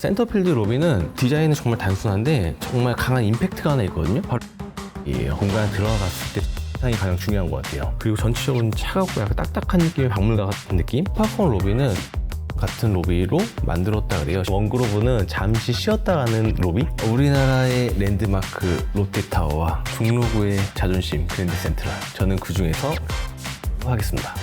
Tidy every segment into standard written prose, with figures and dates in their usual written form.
센터필드 로비는 디자인은 정말 단순한데 정말 강한 임팩트가 하나 있거든요. 바로 이 공간에 들어갔을 때 상이 가장 중요한 것 같아요. 그리고 전체적으로 차갑고 약간 딱딱한 느낌의 박물관 같은 느낌. 팝콘 로비는 같은 로비로 만들었다 그래요. 원그로브는 잠시 쉬었다 가는 로비. 우리나라의 랜드마크 롯데타워와 종로구의 자존심 그랜드 센트럴. 저는 그 중에서 하겠습니다.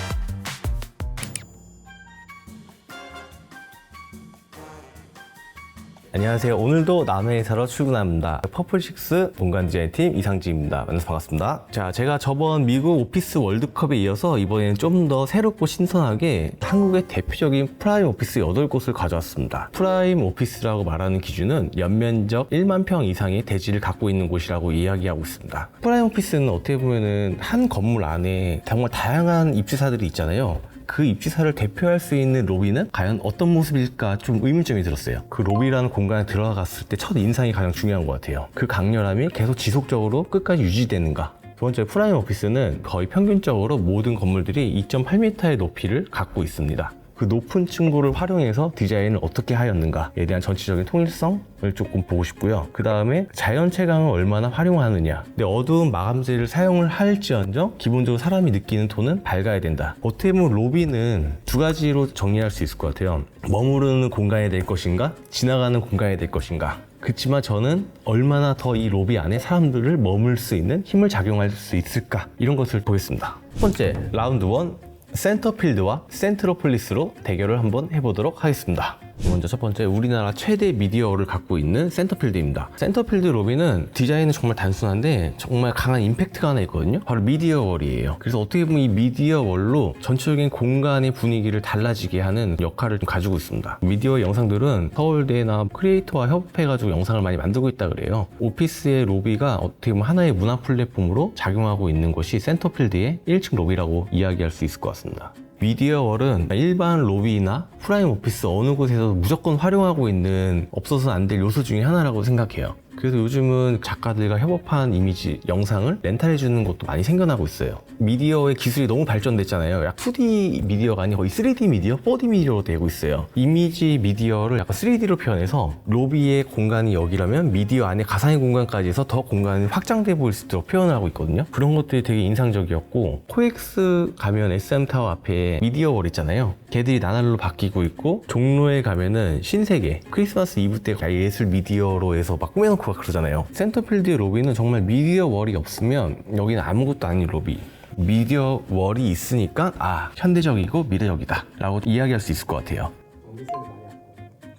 안녕하세요. 오늘도 남해에사로 출근합니다. 퍼플식스 본관 디자인팀 이상진입니다. 만나서 반갑습니다. 자, 제가 저번 미국 오피스 월드컵에 이어서 이번에는 좀 더 새롭고 신선하게 한국의 대표적인 프라임 오피스 8곳을 가져왔습니다. 프라임 오피스라고 말하는 기준은 연면적 1만 평 이상의 대지를 갖고 있는 곳이라고 이야기하고 있습니다. 프라임 오피스는 어떻게 보면은 한 건물 안에 정말 다양한 입지사들이 있잖아요. 그 입지사를 대표할 수 있는 로비는 과연 어떤 모습일까 좀 의문점이 들었어요. 그 로비라는 공간에 들어갔을 때 첫 인상이 가장 중요한 것 같아요. 그 강렬함이 계속 지속적으로 끝까지 유지되는가. 두 번째, 프라임 오피스는 거의 평균적으로 모든 건물들이 2.8m의 높이를 갖고 있습니다. 그 높은 층고를 활용해서 디자인을 어떻게 하였는가에 대한 전체적인 통일성을 조금 보고 싶고요. 그 다음에 자연 채광을 얼마나 활용하느냐. 근데 어두운 마감재를 사용을 할지언정 기본적으로 사람이 느끼는 톤은 밝아야 된다. 어떻게 보면 로비는 두 가지로 정리할 수 있을 것 같아요. 머무르는 공간이 될 것인가, 지나가는 공간이 될 것인가. 그렇지만 저는 얼마나 더 이 로비 안에 사람들을 머물 수 있는 힘을 작용할 수 있을까, 이런 것을 보겠습니다. 첫 번째, 라운드 1. 센터필드와 센트로폴리스로 대결을 한번 해보도록 하겠습니다. 먼저 첫 번째, 우리나라 최대 미디어월을 갖고 있는 센터필드입니다. 센터필드 로비는 디자인은 정말 단순한데 정말 강한 임팩트가 하나 있거든요. 바로 미디어월이에요. 그래서 어떻게 보면 이 미디어월로 전체적인 공간의 분위기를 달라지게 하는 역할을 좀 가지고 있습니다. 미디어 영상들은 서울대나 크리에이터와 협업해가지고 영상을 많이 만들고 있다 그래요. 오피스의 로비가 어떻게 보면 하나의 문화 플랫폼으로 작용하고 있는 것이 센터필드의 1층 로비라고 이야기할 수 있을 것 같습니다. 미디어월은 일반 로비나 프라임 오피스 어느 곳에서도 무조건 활용하고 있는 없어서는 안 될 요소 중에 하나라고 생각해요. 그래서 요즘은 작가들과 협업한 이미지, 영상을 렌탈해주는 것도 많이 생겨나고 있어요. 미디어의 기술이 너무 발전됐잖아요. 약 2D 미디어가 아니고 거의 3D 미디어, 4D 미디어로 되고 있어요. 이미지 미디어를 약간 3D로 표현해서 로비의 공간이 여기라면 미디어 안에 가상의 공간까지 해서 더 공간이 확장돼 보일 수 있도록 표현을 하고 있거든요. 그런 것들이 되게 인상적이었고, 코엑스 가면 SM타워 앞에 미디어월 있잖아요. 걔들이 나날로 바뀌고 있고, 종로에 가면은 신세계, 크리스마스 이브 때 예술 미디어로 해서 막 꾸며놓고 그러잖아요. 센터필드의 로비는 정말 미디어 월이 없으면 여기는 아무것도 아닌 로비. 미디어 월이 있으니까 현대적이고 미래적이다 라고 이야기할 수 있을 것 같아요.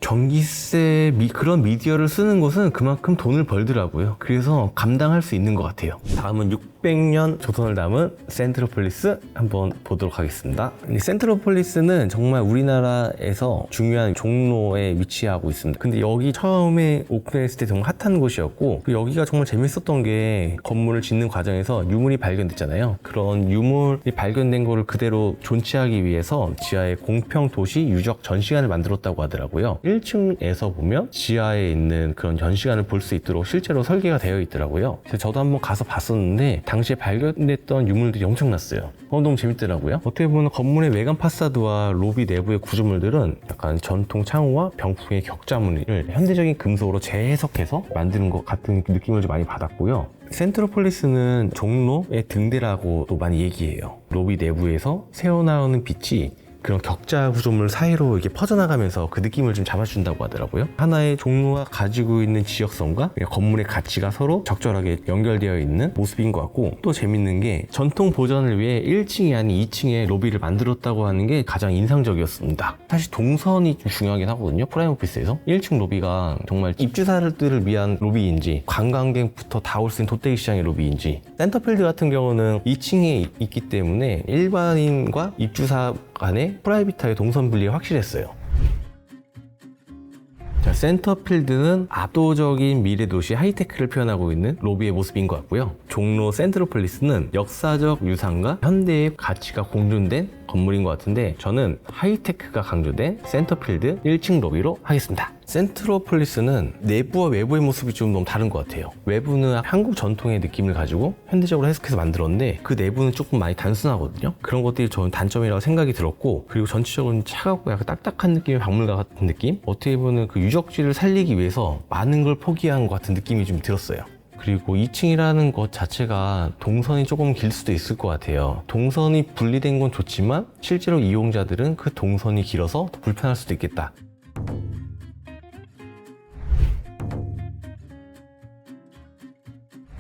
전기세 그런 미디어를 쓰는 곳은 그만큼 돈을 벌더라고요. 그래서 감당할 수 있는 것 같아요. 다음은 600년 조선을 담은 센트로폴리스 한번 보도록 하겠습니다. 센트로폴리스는 정말 우리나라에서 중요한 종로에 위치하고 있습니다. 근데 여기 처음에 오픈했을 때 정말 핫한 곳이었고, 여기가 정말 재밌었던 게 건물을 짓는 과정에서 유물이 발견됐잖아요. 그런 유물이 발견된 거를 그대로 존치하기 위해서 지하에 공평 도시 유적 전시관을 만들었다고 하더라고요. 1층에서 보면 지하에 있는 그런 전시관을 볼 수 있도록 실제로 설계가 되어 있더라고요. 그래서 저도 한번 가서 봤었는데 당시에 발견됐던 유물들이 엄청났어요. 너무 재밌더라고요. 어떻게 보면 건물의 외관 파사드와 로비 내부의 구조물들은 약간 전통 창호와 병풍의 격자무늬를 현대적인 금속으로 재해석해서 만드는 것 같은 느낌을 좀 많이 받았고요. 센트로폴리스는 종로의 등대라고도 많이 얘기해요. 로비 내부에서 새어나오는 빛이 그런 격자 구조물 사이로 이렇게 퍼져나가면서 그 느낌을 좀 잡아준다고 하더라고요. 하나의 종로가 가지고 있는 지역성과 건물의 가치가 서로 적절하게 연결되어 있는 모습인 것 같고, 또 재밌는 게 전통 보존을 위해 1층이 아닌 2층에 로비를 만들었다고 하는 게 가장 인상적이었습니다. 사실 동선이 좀 중요하긴 하거든요. 프라임 오피스에서 1층 로비가 정말 입주자들을 위한 로비인지 관광객부터 다 올 수 있는 돗대기 시장의 로비인지, 센터필드 같은 경우는 2층에 있기 때문에 일반인과 입주사 간의 프라이빗하게 동선 분리가 확실했어요. 자, 센터필드는 압도적인 미래 도시 하이테크를 표현하고 있는 로비의 모습인 것 같고요. 종로 센트로폴리스는 역사적 유산과 현대의 가치가 공존된 건물인 것 같은데, 저는 하이테크가 강조된 센터필드 1층 로비로 하겠습니다. 센트로폴리스는 내부와 외부의 모습이 좀 너무 다른 것 같아요. 외부는 한국 전통의 느낌을 가지고 현대적으로 해석해서 만들었는데 그 내부는 조금 많이 단순하거든요. 그런 것들이 저는 단점이라고 생각이 들었고, 그리고 전체적으로 차갑고 약간 딱딱한 느낌의 박물관 같은 느낌? 어떻게 보면 그 유적지를 살리기 위해서 많은 걸 포기한 것 같은 느낌이 좀 들었어요. 그리고 2층이라는 것 자체가 동선이 조금 길 수도 있을 것 같아요. 동선이 분리된 건 좋지만 실제로 이용자들은 그 동선이 길어서 더 불편할 수도 있겠다.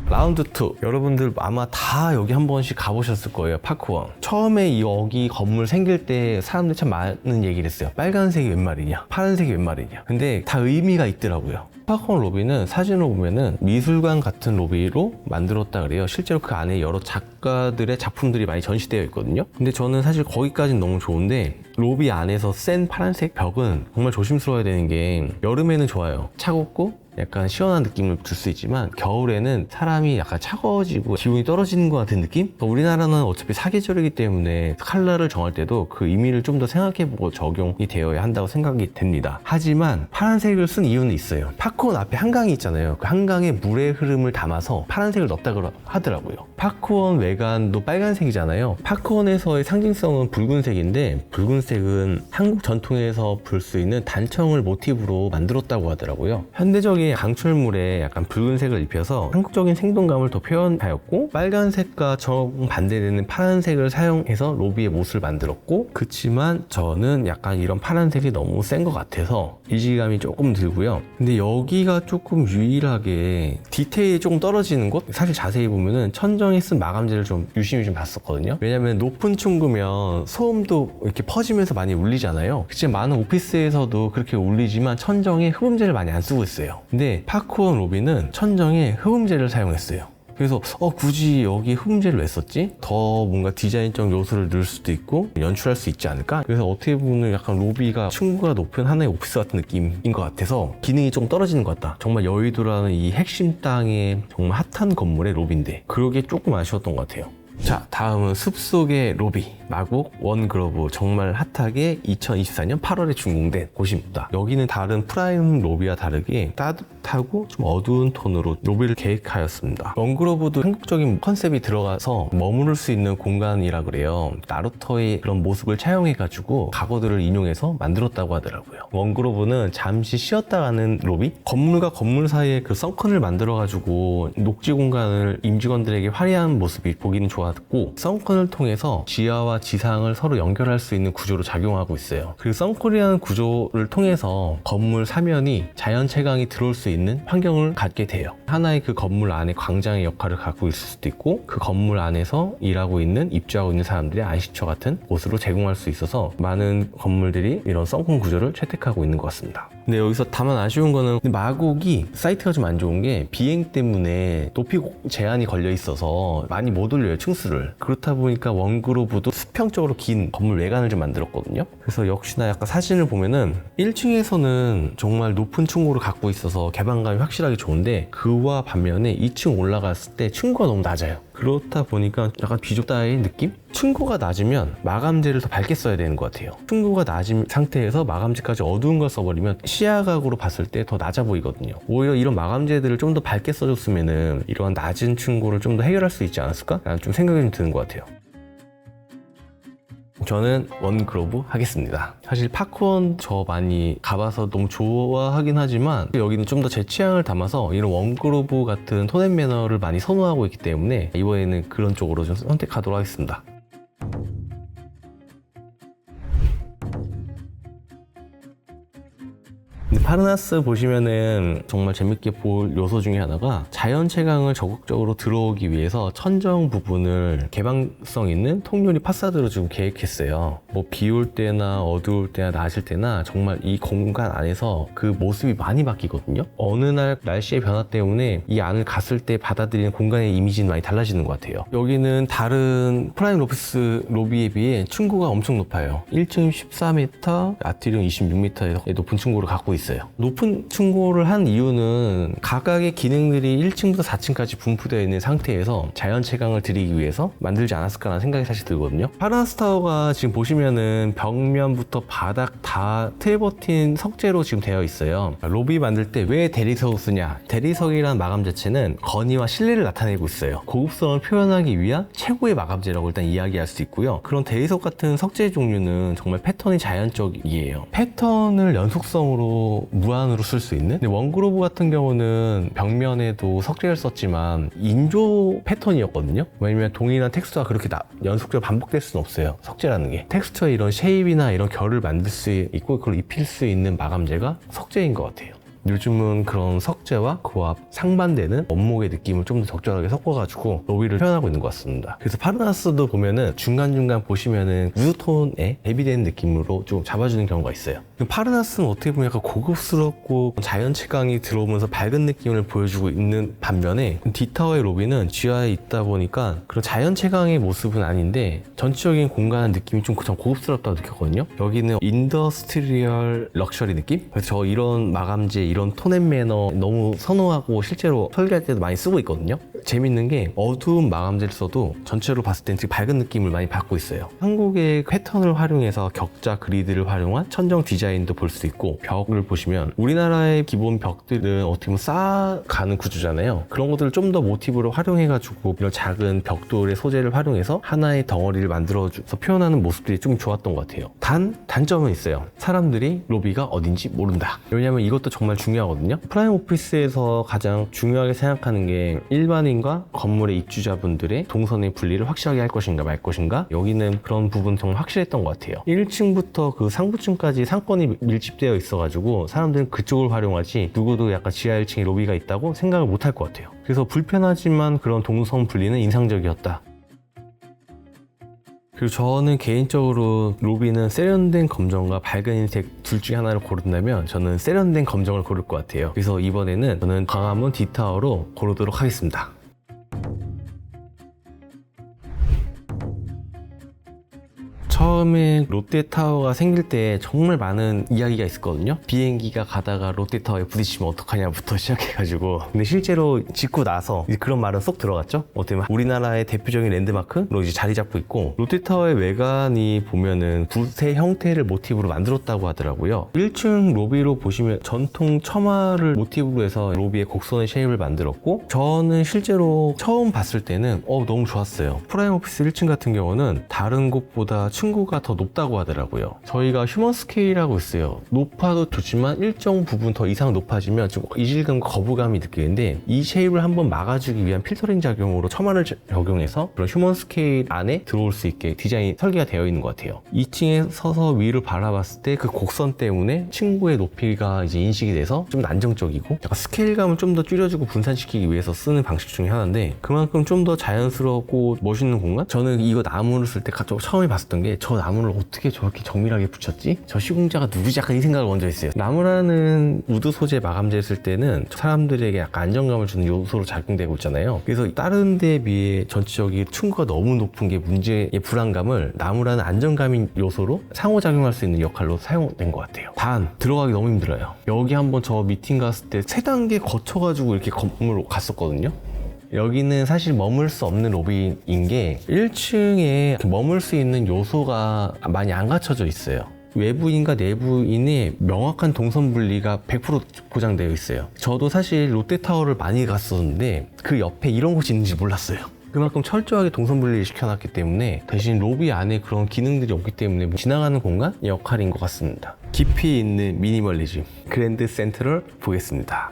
라운드 2, 여러분들 아마 다 여기 한 번씩 가보셨을 거예요. 파크원. 처음에 여기 건물 생길 때 사람들이 참 많은 얘기를 했어요. 빨간색이 웬 말이냐, 파란색이 웬 말이냐. 근데 다 의미가 있더라고요. 파크원 로비는 사진으로 보면은 미술관 같은 로비로 만들었다 그래요. 실제로 그 안에 여러 작가들의 작품들이 많이 전시되어 있거든요. 근데 저는 사실 거기까지는 너무 좋은데, 로비 안에서 센 파란색 벽은 정말 조심스러워야 되는 게, 여름에는 좋아요. 차갑고 약간 시원한 느낌을 줄 수 있지만 겨울에는 사람이 약간 차가워지고 기온이 떨어지는 것 같은 느낌? 그러니까 우리나라는 어차피 사계절이기 때문에 컬러를 정할 때도 그 의미를 좀 더 생각해보고 적용이 되어야 한다고 생각이 됩니다. 하지만 파란색을 쓴 이유는 있어요. 파크원 앞에 한강이 있잖아요. 그 한강에 물의 흐름을 담아서 파란색을 넣었다고 하더라고요. 파크원 외관도 빨간색이잖아요. 파크원에서의 상징성은 붉은색인데, 붉은색은 한국 전통에서 볼 수 있는 단청을 모티브로 만들었다고 하더라고요. 현대적인 강철물에 약간 붉은색을 입혀서 한국적인 생동감을 더 표현하였고, 빨간색과 정반대되는 파란색을 사용해서 로비의 못을 만들었고, 그치만 저는 약간 이런 파란색이 너무 센 것 같아서 이질감이 조금 들고요. 근데 여기가 조금 유일하게 디테일이 조금 떨어지는 곳? 사실 자세히 보면은 천정에 쓴 마감재를 좀 유심히 좀 봤었거든요. 왜냐면 높은 층구면 소음도 이렇게 퍼지면서 많이 울리잖아요. 그치, 많은 오피스에서도 그렇게 울리지만 천정에 흡음재를 많이 안 쓰고 있어요. 근데 파크원 로비는 천정에 흡음재를 사용했어요. 그래서 굳이 여기 흡음재를 왜 썼지? 더 뭔가 디자인적 요소를 넣을 수도 있고 연출할 수 있지 않을까? 그래서 어떻게 보면 약간 로비가 층고가 높은 하나의 오피스 같은 느낌인 것 같아서 기능이 좀 떨어지는 것 같다. 정말 여의도라는 이 핵심 땅의 정말 핫한 건물의 로비인데 그러게 조금 아쉬웠던 것 같아요. 자, 다음은 숲속의 로비, 마곡 원그로브. 정말 핫하게 2024년 8월에 준공된 곳입니다. 여기는 다른 프라임 로비와 다르게 따뜻하고 좀 어두운 톤으로 로비를 계획하였습니다. 원그로브도 한국적인 컨셉이 들어가서 머무를 수 있는 공간이라 그래요. 나루토의 그런 모습을 차용해가지고 가구들을 인용해서 만들었다고 하더라고요. 원그로브는 잠시 쉬었다 가는 로비? 건물과 건물 사이에 그 썬큰을 만들어가지고 녹지 공간을 임직원들에게 화려한 모습이 보기는 좋았고, 썬큰을 통해서 지하와 지상을 서로 연결할 수 있는 구조로 작용하고 있어요. 그리고 썬큰이라는 구조를 통해서 건물 사면이 자연 채광이 들어올 수 있는 환경을 갖게 돼요. 하나의 그 건물 안에 광장의 역할을 갖고 있을 수도 있고, 그 건물 안에서 일하고 있는, 입주하고 있는 사람들의 안식처 같은 곳으로 제공할 수 있어서 많은 건물들이 이런 썬큰 구조를 채택하고 있는 것 같습니다. 근데 여기서 다만 아쉬운 거는 마곡이 사이트가 좀 안 좋은 게 비행 때문에 높이 제한이 걸려 있어서 많이 못 올려요, 층수를. 그렇다 보니까 원그로브도 수평적으로 긴 건물 외관을 좀 만들었거든요. 그래서 역시나 약간 사진을 보면은 1층에서는 정말 높은 층고를 갖고 있어서 개방감이 확실하게 좋은데, 그와 반면에 2층 올라갔을 때 층고가 너무 낮아요. 그렇다 보니까 약간 비좁다의 느낌? 층고가 낮으면 마감재를 더 밝게 써야 되는 것 같아요. 층고가 낮은 상태에서 마감재까지 어두운 걸 써버리면 시야각으로 봤을 때 더 낮아 보이거든요. 오히려 이런 마감재들을 좀 더 밝게 써줬으면은 이러한 낮은 층고를 좀 더 해결할 수 있지 않았을까? 라는 좀 생각이 좀 드는 것 같아요. 저는 원그로브 하겠습니다. 사실 파크원 저 많이 가봐서 너무 좋아하긴 하지만 여기는 좀 더 제 취향을 담아서 이런 원그로브 같은 톤앤매너를 많이 선호하고 있기 때문에 이번에는 그런 쪽으로 좀 선택하도록 하겠습니다. 파르나스 보시면은 정말 재밌게 볼 요소 중에 하나가 자연 채광을 적극적으로 들어오기 위해서 천정 부분을 개방성 있는 통유리 파사드로 지금 계획했어요. 뭐 비 올 때나 어두울 때나 낮을 때나 정말 이 공간 안에서 그 모습이 많이 바뀌거든요. 어느 날 날씨의 변화 때문에 이 안을 갔을 때 받아들이는 공간의 이미지는 많이 달라지는 것 같아요. 여기는 다른 프라임 오피스 로비에 비해 층고가 엄청 높아요. 1층 14m, 아트리움 26m의 높은 층고를 갖고 있어요. 있어요. 높은 층고를 한 이유는 각각의 기능들이 1층부터 4층까지 분포되어 있는 상태에서 자연 채광을 드리기 위해서 만들지 않았을까라는 생각이 사실 들거든요. 파르나스 타워가 지금 보시면은 벽면부터 바닥 다 트래버틴 석재로 지금 되어 있어요. 로비 만들 때 왜 대리석을 쓰냐? 대리석이라는 마감 자체는 건의와 신뢰를 나타내고 있어요. 고급성을 표현하기 위한 최고의 마감재라고 일단 이야기할 수 있고요. 그런 대리석 같은 석재 종류는 정말 패턴이 자연적이에요. 패턴을 연속성으로 무한으로 쓸 수 있는. 근데 원그로브 같은 경우는 벽면에도 석재를 썼지만 인조 패턴이었거든요. 왜냐면 동일한 텍스처가 그렇게 연속적으로 반복될 수는 없어요. 석재라는 게 텍스처의 이런 쉐입이나 이런 결을 만들 수 있고 그걸 입힐 수 있는 마감재가 석재인 것 같아요. 요즘은 그런 석재와 그와 상반되는 원목의 느낌을 좀 더 적절하게 섞어가지고 로비를 표현하고 있는 것 같습니다. 그래서 파르나스도 보면은 중간중간 보시면은 우드톤에 대비되는 느낌으로 좀 잡아주는 경우가 있어요. 파르나스는 어떻게 보면 약간 고급스럽고 자연 채광이 들어오면서 밝은 느낌을 보여주고 있는 반면에 D타워의 로비는 지하에 있다 보니까 그런 자연 채광의 모습은 아닌데 전체적인 공간의 느낌이 좀 고급스럽다고 느꼈거든요. 여기는 인더스트리얼 럭셔리 느낌? 그래서 저 이런 마감재 이런 톤앤 매너 너무 선호하고 실제로 설계할 때도 많이 쓰고 있거든요. 재밌는 게 어두운 마감재를 써도 전체로 봤을 땐 되게 밝은 느낌을 많이 받고 있어요. 한국의 패턴을 활용해서 격자 그리드를 활용한 천정 디자인도 볼 수 있고 벽을 보시면 우리나라의 기본 벽들은 어떻게 보면 쌓아가는 구조잖아요. 그런 것들을 좀 더 모티브로 활용해가지고 이런 작은 벽돌의 소재를 활용해서 하나의 덩어리를 만들어줘서 표현하는 모습들이 좀 좋았던 것 같아요. 단점은 있어요. 사람들이 로비가 어딘지 모른다. 왜냐면 이것도 정말 중요하거든요. 프라임 오피스에서 가장 중요하게 생각하는 게 일반인과 건물의 입주자분들의 동선의 분리를 확실하게 할 것인가 말 것인가. 여기는 그런 부분 정말 확실했던 것 같아요. 1층부터 그 상부층까지 상권이 밀집되어 있어가지고 사람들은 그쪽을 활용하지 누구도 약간 지하 1층에 로비가 있다고 생각을 못 할 것 같아요. 그래서 불편하지만 그런 동선 분리는 인상적이었다. 그리고 저는 개인적으로 로비는 세련된 검정과 밝은 흰색 둘 중에 하나를 고른다면 저는 세련된 검정을 고를 것 같아요. 그래서 이번에는 저는 광화문 D타워로 고르도록 하겠습니다. 처음에 롯데타워가 생길 때 정말 많은 이야기가 있었거든요. 비행기가 가다가 롯데타워에 부딪히면 어떡하냐부터 시작해가지고 근데 실제로 짓고 나서 이제 그런 말은 쏙 들어갔죠. 어떻게 보면 우리나라의 대표적인 랜드마크로 이제 자리 잡고 있고 롯데타워의 외관이 보면은 붓의 형태를 모티브로 만들었다고 하더라고요. 1층 로비로 보시면 전통 처마를 모티브로 해서 로비의 곡선의 쉐입을 만들었고 저는 실제로 처음 봤을 때는 너무 좋았어요. 프라임 오피스 1층 같은 경우는 다른 곳보다 층고가 더 높다고 하더라고요. 저희가 휴먼 스케일이라고 있어요. 높아도 좋지만 일정 부분 더 이상 높아지면 좀 이질감과 거부감이 느끼는데 이 쉐입을 한번 막아주기 위한 필터링 작용으로 처마를 적용해서 그런 휴먼 스케일 안에 들어올 수 있게 디자인이 설계가 되어 있는 것 같아요. 2층에 서서 위를 바라봤을 때 그 곡선 때문에 층고의 높이가 이제 인식이 돼서 좀 안정적이고 약간 스케일감을 좀 더 줄여주고 분산시키기 위해서 쓰는 방식 중에 하나인데 그만큼 좀 더 자연스럽고 멋있는 공간? 저는 이거 나무를 쓸 때 처음에 봤었던 게 저 나무를 어떻게 저렇게 정밀하게 붙였지? 저 시공자가 누구지? 약간 이 생각을 먼저 했어요. 나무라는 우드 소재 마감재를 쓸 때는 사람들에게 약간 안정감을 주는 요소로 작용되고 있잖아요. 그래서 다른 데에 비해 전체적인 층고가 너무 높은 게 문제의 불안감을 나무라는 안정감인 요소로 상호작용할 수 있는 역할로 사용된 것 같아요. 단 들어가기 너무 힘들어요. 여기 한번 저 미팅 갔을 때 3단계 거쳐가지고 이렇게 건물로 갔었거든요. 여기는 사실 머물 수 없는 로비인 게 1층에 머물 수 있는 요소가 많이 안 갖춰져 있어요. 외부인과 내부인의 명확한 동선 분리가 100% 보장되어 있어요. 저도 사실 롯데타워를 많이 갔었는데 그 옆에 이런 곳이 있는지 몰랐어요. 그만큼 철저하게 동선 분리를 시켜놨기 때문에 대신 로비 안에 그런 기능들이 없기 때문에 지나가는 공간의 역할인 것 같습니다. 깊이 있는 미니멀리즘 그랜드 센트럴 보겠습니다.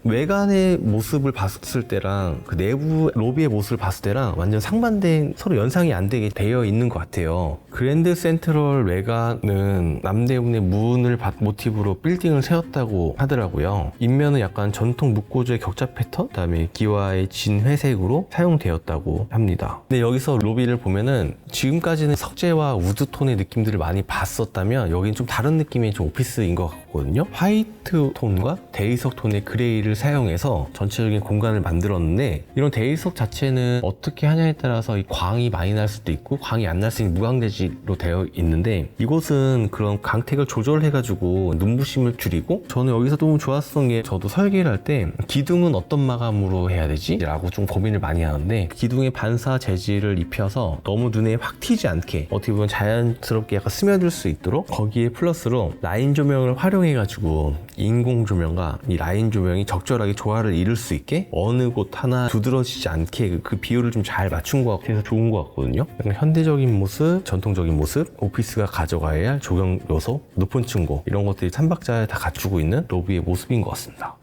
외관의 모습을 봤을 때랑 그 내부 로비의 모습을 봤을 때랑 완전 상반된 서로 연상이 안 되게 되어 있는 것 같아요. 그랜드 센트럴 외관은 남대문의 문을 모티브로 빌딩을 세웠다고 하더라고요. 인면은 약간 전통 묵고조의 격자 패턴, 그다음에 기와의 진 회색으로 사용되었다고 합니다. 근데 여기서 로비를 보면은 지금까지는 석재와 우드톤의 느낌들을 많이 봤었다면 여긴 좀 다른 느낌의 좀 오피스인 것 같거든요. 화이트 톤과 대리석 톤의 그레이를 대리석을 사용해서 전체적인 공간을 만들었는데, 이런 대리석 자체는 어떻게 하냐에 따라서 이 광이 많이 날 수도 있고 광이 안 날 수 있는 무광재질로 되어 있는데, 이곳은 그런 광택을 조절해가지고 눈부심을 줄이고, 저는 여기서 너무 좋았던 게, 저도 설계를 할 때 기둥은 어떤 마감으로 해야 되지? 라고 좀 고민을 많이 하는데, 기둥에 반사 재질을 입혀서 너무 눈에 확 튀지 않게 어떻게 보면 자연스럽게 약간 스며들 수 있도록, 거기에 플러스로 라인 조명을 활용해가지고 인공 조명과 이 라인 조명이 적절하게 조화를 이룰 수 있게 어느 곳 하나 두드러지지 않게 그 비율을 좀 잘 맞춘 것 같아서 좋은 것 같거든요. 약간 현대적인 모습, 전통적인 모습, 오피스가 가져가야 할 조경 요소, 높은 층고, 이런 것들이 3박자에 다 갖추고 있는 로비의 모습인 것 같습니다.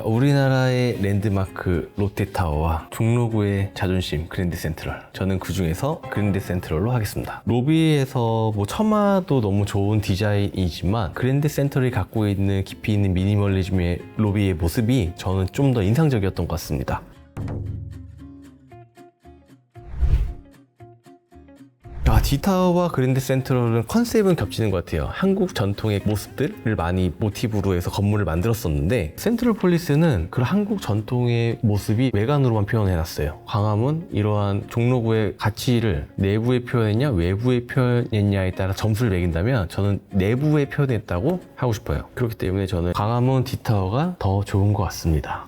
우리나라의 랜드마크 롯데타워와 종로구의 자존심 그랜드 센트럴, 저는 그 중에서 그랜드 센트럴로 하겠습니다. 로비에서 뭐 처마도 너무 좋은 디자인이지만 그랜드 센트럴이 갖고 있는 깊이 있는 미니멀리즘의 로비의 모습이 저는 좀 더 인상적이었던 것 같습니다. D타워와 그랜드 센트럴은 컨셉은 겹치는 것 같아요. 한국 전통의 모습들을 많이 모티브로 해서 건물을 만들었었는데, 센트럴 폴리스는 그 한국 전통의 모습이 외관으로만 표현해놨어요. 광화문, 이러한 종로구의 가치를 내부에 표현했냐 외부에 표현했냐에 따라 점수를 매긴다면 저는 내부에 표현했다고 하고 싶어요. 그렇기 때문에 저는 광화문 D타워가 더 좋은 것 같습니다.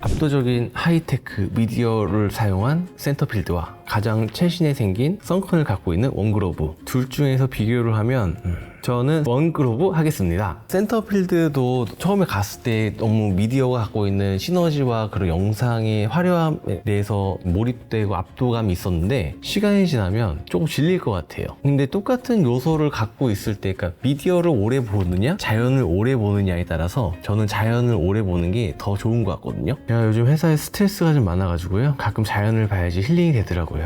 압도적인 하이테크 미디어를 사용한 센터필드와 가장 최신에 생긴 선컨을 갖고 있는 원그로브, 둘 중에서 비교를 하면 저는 원그로브 하겠습니다. 센터필드도 처음에 갔을 때 너무 미디어가 갖고 있는 시너지와 그런 영상의 화려함에 대해서 몰입되고 압도감이 있었는데, 시간이 지나면 조금 질릴 것 같아요. 근데 똑같은 요소를 갖고 있을 때, 그러니까 미디어를 오래 보느냐 자연을 오래 보느냐에 따라서 저는 자연을 오래 보는 게 더 좋은 것 같거든요. 제가 요즘 회사에 스트레스가 좀 많아가지고요, 가끔 자연을 봐야지 힐링이 되더라고요.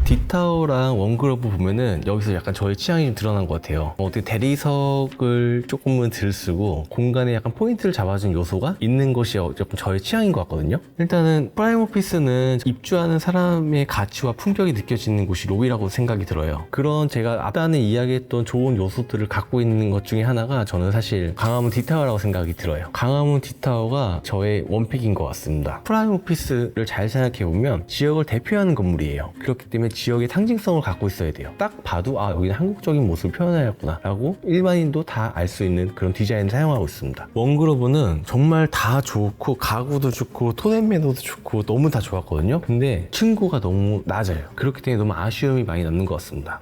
D타워랑 원그로브 보면은 여기서 약간 저의 취향이 좀 드러난 것 같아요. 어떻게 대리석을 조금은 덜 쓰고 공간에 약간 포인트를 잡아준 요소가 있는 것이 조금 저의 취향인 것 같거든요. 일단은 프라임 오피스는 입주하는 사람의 가치와 품격이 느껴지는 곳이 로비라고 생각이 들어요. 그런 제가 앞단에 이야기했던 좋은 요소들을 갖고 있는 것 중에 하나가 저는 사실 광화문 D타워라고 생각이 들어요. 광화문 D타워가 저의 원픽인 것 같습니다. 프라임 오피스를 잘 생각해보면 지역을 대표하는 건물이에요. 그렇기 때문에 지역의 상징성을 갖고 있어야 돼요. 딱 봐도 여기는 한국적인 모습을 표현하였구나 라고 일반인도 다 알 수 있는 그런 디자인을 사용하고 있습니다. 원그로브는 정말 다 좋고 가구도 좋고 톤앤매너도 좋고 너무 다 좋았거든요. 근데 층고가 너무 낮아요. 그렇기 때문에 너무 아쉬움이 많이 남는 것 같습니다.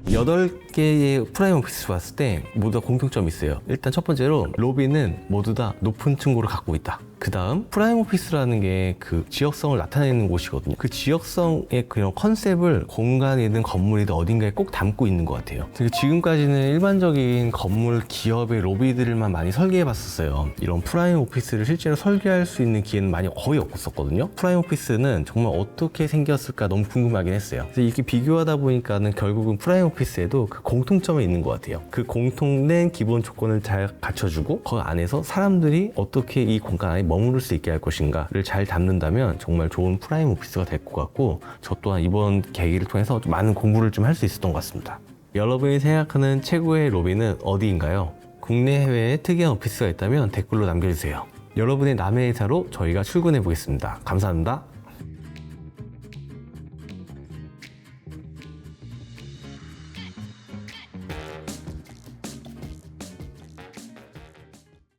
8개의 프라임 오피스 봤을 때 모두 다 공통점이 있어요. 일단 첫 번째로 로비는 모두 다 높은 층고를 갖고 있다. 그 다음 프라임 오피스라는 게 그 지역성을 나타내는 곳이거든요. 그 지역성의 그런 컨셉을 공간이든 건물이든 어딘가에 꼭 담고 있는 것 같아요. 지금까지는 일반적인 건물 기업의 로비들만 많이 설계해 봤었어요. 이런 프라임 오피스를 실제로 설계할 수 있는 기회는 거의 없었거든요. 프라임 오피스는 정말 어떻게 생겼을까 너무 궁금하긴 했어요. 그래서 이렇게 비교하다 보니까는 결국은 프라임 오피스에도 그 공통점이 있는 것 같아요. 그 공통된 기본 조건을 잘 갖춰주고 그 안에서 사람들이 어떻게 이 공간 안에 머무를 수 있게 할 것인가를 잘 담는다면 정말 좋은 프라임 오피스가 될 것 같고, 저 또한 이번 계기를 통해서 좀 많은 공부를 좀 할 수 있었던 것 같습니다. 여러분이 생각하는 최고의 로비는 어디인가요? 국내 해외에 특이한 오피스가 있다면 댓글로 남겨주세요. 여러분의 남의 회사로 저희가 출근해 보겠습니다. 감사합니다.